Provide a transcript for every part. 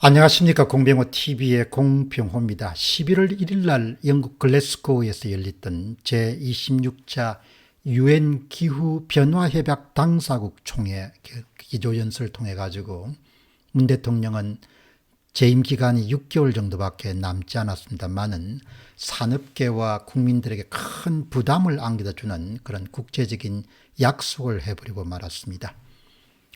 안녕하십니까. 공병호TV의 공병호입니다. 11월 1일 날 영국 글래스고에서 열렸던 제26차 UN 기후변화협약 당사국 총회 기조연설을 통해 가지고 문 대통령은 재임 기간이 6개월 정도밖에 남지 않았습니다만은 산업계와 국민들에게 큰 부담을 안겨다 주는 그런 국제적인 약속을 해버리고 말았습니다.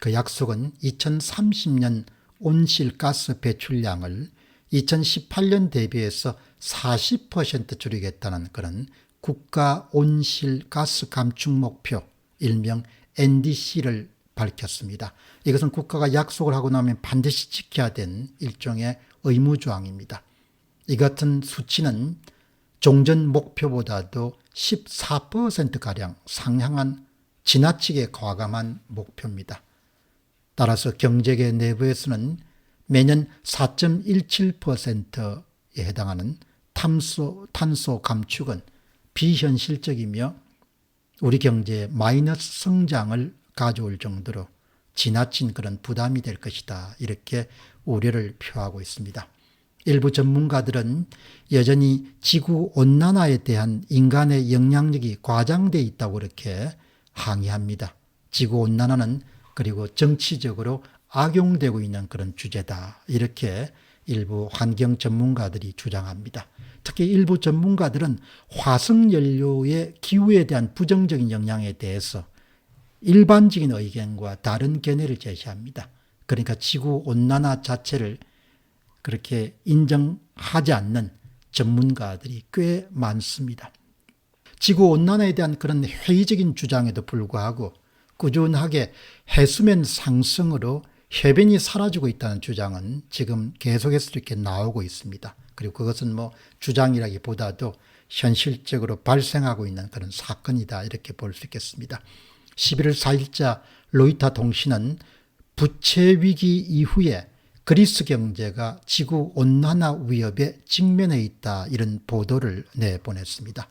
그 약속은 2030년 온실가스 배출량을 2018년 대비해서 40% 줄이겠다는 그런 국가 온실가스 감축 목표, 일명 NDC를 밝혔습니다. 이것은 국가가 약속을 하고 나면 반드시 지켜야 되는 일종의 의무조항입니다. 이 같은 수치는 종전 목표보다도 14%가량 상향한 지나치게 과감한 목표입니다. 따라서 경제계 내부에서는 매년 4.17%에 해당하는 탄소 감축은 비현실적이며 우리 경제에 마이너스 성장을 가져올 정도로 지나친 그런 부담이 될 것이다. 이렇게 우려를 표하고 있습니다. 일부 전문가들은 여전히 지구온난화에 대한 인간의 영향력이 과장되어 있다고 그렇게 항의합니다. 지구온난화는 그리고 정치적으로 악용되고 있는 그런 주제다. 이렇게 일부 환경 전문가들이 주장합니다. 특히 일부 전문가들은 화석연료의 기후에 대한 부정적인 영향에 대해서 일반적인 의견과 다른 견해를 제시합니다. 그러니까 지구온난화 자체를 그렇게 인정하지 않는 전문가들이 꽤 많습니다. 지구온난화에 대한 그런 회의적인 주장에도 불구하고 꾸준하게 해수면 상승으로 해변이 사라지고 있다는 주장은 지금 계속해서 이렇게 나오고 있습니다. 그리고 그것은 주장이라기보다도 현실적으로 발생하고 있는 그런 사건이다. 이렇게 볼 수 있겠습니다. 11월 4일자 로이터 통신은 부채 위기 이후에 그리스 경제가 지구온난화 위협에 직면해 있다. 이런 보도를 내보냈습니다.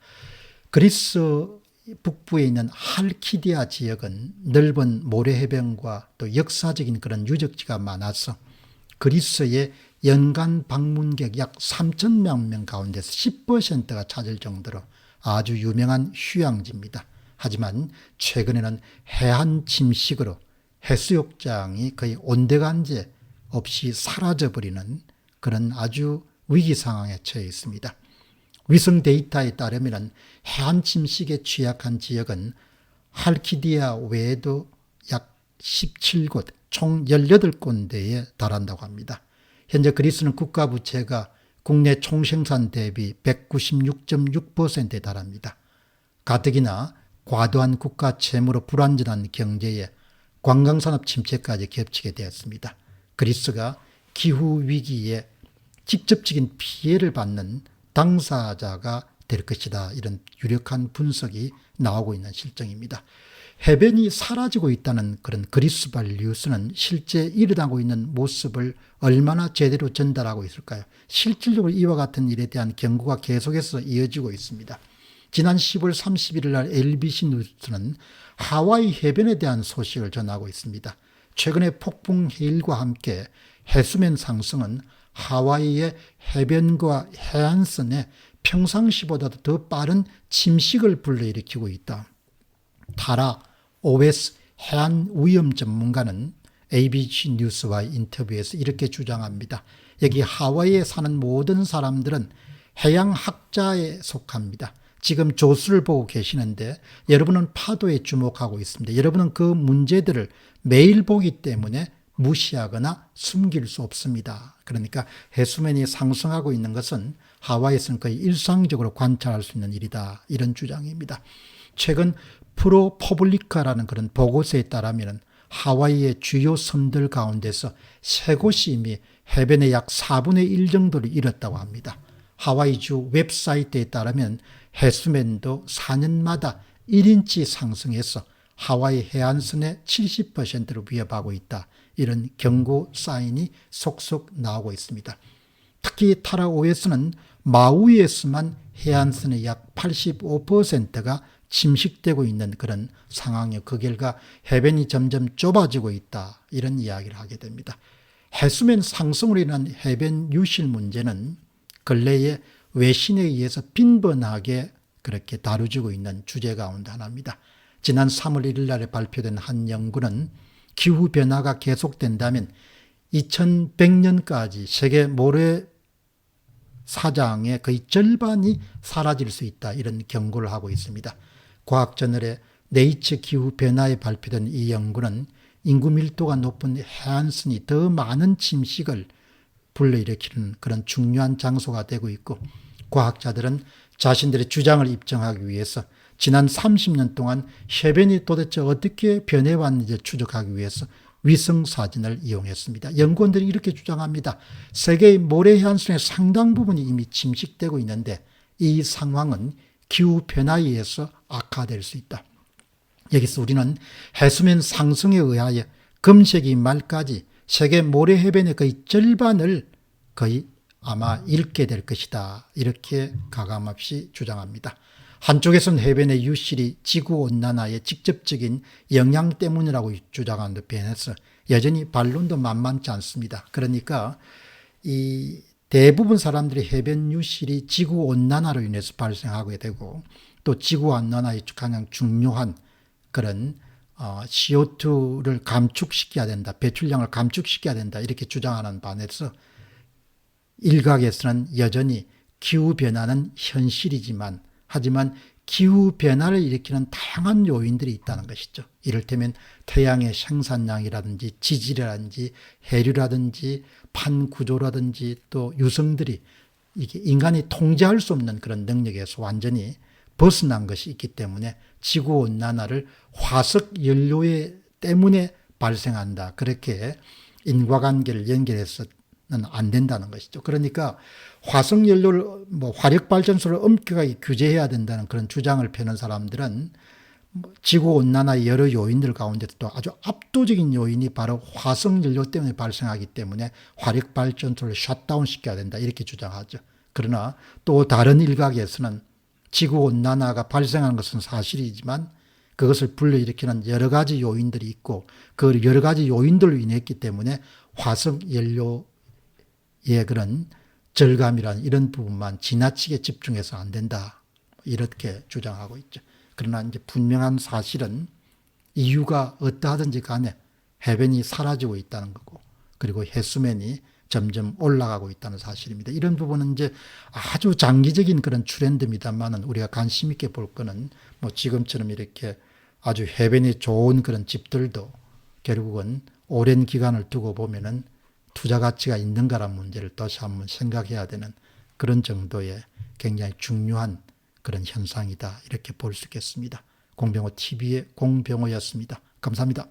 그리스 북부에 있는 할키디아 지역은 넓은 모래해변과 또 역사적인 그런 유적지가 많아서 그리스의 연간 방문객 약 3천만 명 가운데서 10%가 찾을 정도로 아주 유명한 휴양지입니다. 하지만 최근에는 해안 침식으로 해수욕장이 거의 온데간제 없이 사라져버리는 그런 아주 위기 상황에 처해 있습니다. 위성 데이터에 따르면 해안 침식에 취약한 지역은 할키디아 외에도 약 17곳, 총 18군데에 달한다고 합니다. 현재 그리스는 국가 부채가 국내 총생산 대비 196.6%에 달합니다. 가뜩이나 과도한 국가 채무로 불안전한 경제에 관광산업 침체까지 겹치게 되었습니다. 그리스가 기후위기에 직접적인 피해를 받는 당사자가 될 것이다. 이런 유력한 분석이 나오고 있는 실정입니다. 해변이 사라지고 있다는 그런 그리스발 뉴스는 실제 일어나고 있는 모습을 얼마나 제대로 전달하고 있을까요? 실질적으로 이와 같은 일에 대한 경고가 계속해서 이어지고 있습니다. 지난 10월 31일 날 LBC 뉴스는 하와이 해변에 대한 소식을 전하고 있습니다. 최근에 폭풍 해일과 함께 해수면 상승은 하와이의 해변과 해안선에 평상시보다도 더 빠른 침식을 불러일으키고 있다. 타라 OS 해안위험 전문가는 ABC 뉴스와의 인터뷰에서 이렇게 주장합니다. 여기 하와이에 사는 모든 사람들은 해양학자에 속합니다. 지금 조수를 보고 계시는데 여러분은 파도에 주목하고 있습니다. 여러분은 그 문제들을 매일 보기 때문에 무시하거나 숨길 수 없습니다. 그러니까 해수면이 상승하고 있는 것은 하와이에서는 거의 일상적으로 관찰할 수 있는 일이다. 이런 주장입니다. 최근 프로퍼블리카라는 그런 보고서에 따르면 하와이의 주요 섬들 가운데서 3곳이 이미 해변의 약 4분의 1 정도를 잃었다고 합니다. 하와이주 웹사이트에 따르면 해수면도 4년마다 1인치 상승해서 하와이 해안선의 70%를 위협하고 있다. 이런 경고 사인이 속속 나오고 있습니다. 특히 타라 OS는 마우이에서만 해안선의 약 85%가 침식되고 있는 그런 상황이요. 그 결과 해변이 점점 좁아지고 있다. 이런 이야기를 하게 됩니다. 해수면 상승으로 인한 해변 유실 문제는 근래에 외신에 의해서 빈번하게 그렇게 다루지고 있는 주제 가운데 하나입니다. 지난 3월 1일 날에 발표된 한 연구는 기후변화가 계속된다면 2100년까지 세계 모래 사장의 거의 절반이 사라질 수 있다, 이런 경고를 하고 있습니다. 과학저널의 네이처 기후변화에 발표된 이 연구는 인구 밀도가 높은 해안선이 더 많은 침식을 불러일으키는 그런 중요한 장소가 되고 있고, 과학자들은 자신들의 주장을 입증하기 위해서 지난 30년 동안 해변이 도대체 어떻게 변해왔는지 추적하기 위해서 위성사진을 이용했습니다. 연구원들이 이렇게 주장합니다. 세계의 모래해안선의 상당 부분이 이미 침식되고 있는데 이 상황은 기후변화에 의해서 악화될 수 있다. 여기서 우리는 해수면 상승에 의하여 금세기 말까지 세계 모래해변의 거의 절반을 거의 아마 잃게 될 것이다, 이렇게 가감없이 주장합니다. 한쪽에서는 해변의 유실이 지구온난화의 직접적인 영향 때문이라고 주장하는 데 비해서 여전히 반론도 만만치 않습니다. 그러니까 이 대부분 사람들이 해변 유실이 지구온난화로 인해서 발생하게 되고, 또 지구온난화의 가장 중요한 그런 CO2를 감축시켜야 된다, 배출량을 감축시켜야 된다, 이렇게 주장하는 반에서 일각에서는 여전히 기후변화는 현실이지만, 하지만 기후변화를 일으키는 다양한 요인들이 있다는 것이죠. 이를테면 태양의 생산량이라든지 지질이라든지 해류라든지 판구조라든지 또 유성들이 이게 인간이 통제할 수 없는 그런 능력에서 완전히 벗어난 것이 있기 때문에 지구온난화를 화석 연료 때문에 발생한다, 그렇게 인과관계를 연결해서는 안 된다는 것이죠. 그러니까 화석연료를 화력발전소를 엄격하게 규제해야 된다는 그런 주장을 펴는 사람들은 지구온난화의 여러 요인들 가운데도 아주 압도적인 요인이 바로 화석연료 때문에 발생하기 때문에 화력발전소를 셧다운 시켜야 된다, 이렇게 주장하죠. 그러나 또 다른 일각에서는 지구온난화가 발생하는 것은 사실이지만 그것을 불러일으키는 여러 가지 요인들이 있고, 그 여러 가지 요인들로 인했기 때문에 화석연료의 그런 절감이라는 이런 부분만 지나치게 집중해서 안 된다, 이렇게 주장하고 있죠. 그러나 이제 분명한 사실은 이유가 어떠하든지 간에 해변이 사라지고 있다는 거고, 그리고 해수면이 점점 올라가고 있다는 사실입니다. 이런 부분은 이제 아주 장기적인 그런 트렌드입니다만은 우리가 관심 있게 볼 거는 지금처럼 이렇게 아주 해변이 좋은 그런 집들도 결국은 오랜 기간을 두고 보면은 투자 가치가 있는가라는 문제를 다시 한번 생각해야 되는 그런 정도의 굉장히 중요한 그런 현상이다, 이렇게 볼 수 있겠습니다. 공병호 TV의 공병호였습니다. 감사합니다.